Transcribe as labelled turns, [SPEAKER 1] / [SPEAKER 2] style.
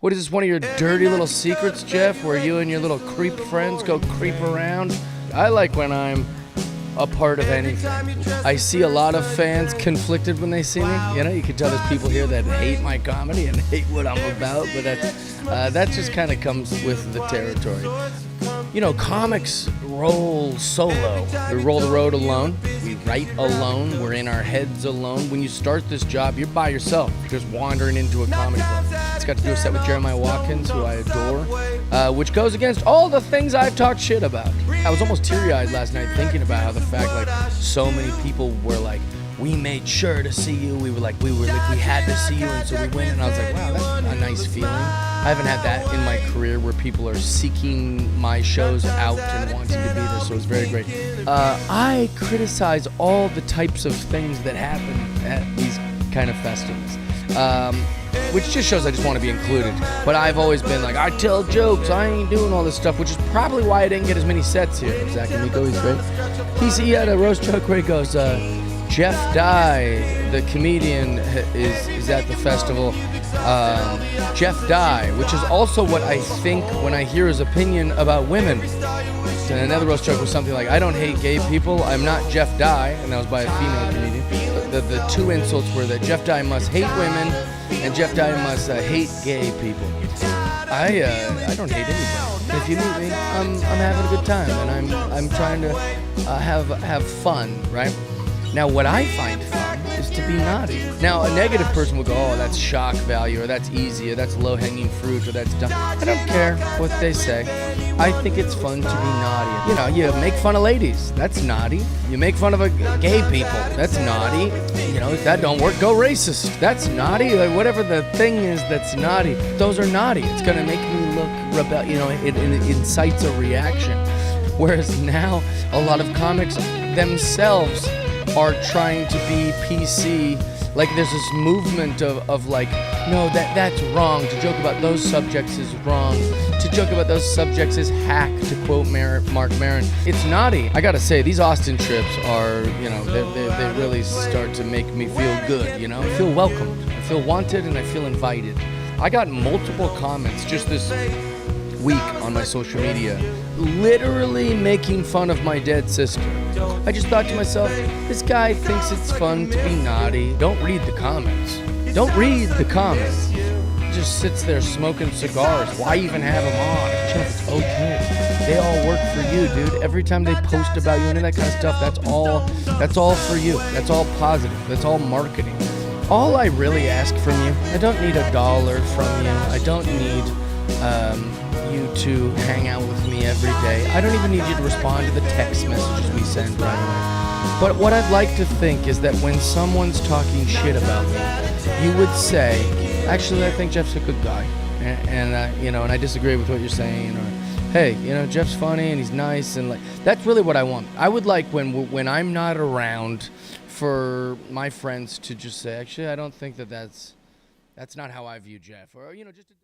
[SPEAKER 1] What is this, one of your dirty little secrets, Jeff, where you and your little creep friends go creep around? I like when I'm a part of anything. I see a lot of fans conflicted when they see me. You know, you can tell there's people here that hate my comedy and hate what I'm about, but that just kind of comes with the territory. You know, comics roll solo. We roll the road alone. We write alone. We're in our heads alone. When you start this job, you're by yourself, just wandering into a comedy club. It's got to do a set with Jeremiah Watkins, who I adore, which goes against all the things I've talked shit about. I was almost teary-eyed last night thinking about how the fact, like, so many people were like, we made sure to see you. We had to see you, and so we went. And I was like, wow, that's a nice feeling. I haven't had that in my career where people are seeking my shows out and wanting to be there, so it's very great. I criticize all the types of things that happen at these kind of festivals, which just shows I just want to be included. But I've always been like, I tell jokes, I ain't doing all this stuff, which is probably why I didn't get as many sets here. Zach Amico, he's great. He had a roast joke where he goes, Jeff Dye, the comedian, is at the festival. Jeff Dye, which is also what I think when I hear his opinion about women. And another roast joke was something like, I don't hate gay people, I'm not Jeff Dye, and that was by a female comedian. The two insults were that Jeff Dye must hate women and Jeff Dye must hate gay people. I don't hate anybody. If you meet me, I'm having a good time, and I'm trying to have fun, right? Now, what I find fun is to be naughty. Now, a negative person will go, oh, that's shock value, or that's easy, or that's low-hanging fruit, or that's dumb. I don't care what they say. I think it's fun to be naughty. You know, you make fun of ladies. That's naughty. You make fun of gay people. That's naughty. You know, if that don't work, go racist. That's naughty. Like, whatever the thing is that's naughty, those are naughty. It's going to make me look rebel. You know, it incites a reaction. Whereas now, a lot of comics themselves are trying to be PC. Like, there's this movement of like, no, that's wrong. To joke about those subjects is wrong. To joke about those subjects is hack, to quote Mark Maron. It's naughty. I gotta say, these Austin trips are, you know, they really start to make me feel good, you know? I feel welcomed, I feel wanted, and I feel invited. I got multiple comments just this week on my social media literally making fun of my dead sister. I just thought to myself, this guy thinks it's fun to be naughty. Don't read the comments. Don't read the comments. He just sits there smoking cigars. Why even have him on? Jeff, it's okay. They all work for you, dude. Every time they post about you and that kind of stuff, that's all for you. That's all positive. That's all marketing. All I really ask from you, I don't need $1 from you. I don't need you to hang out with me every day. I don't even need you to respond to the text messages we send right away. But what I'd like to think is that when someone's talking shit about me, you would say, actually, I think Jeff's a good guy, and you know, and I disagree with what you're saying, or hey, you know, Jeff's funny and he's nice, and like, that's really what I want. I would like when I'm not around, for my friends to just say, actually, I don't think that's not how I view Jeff, or, you know, just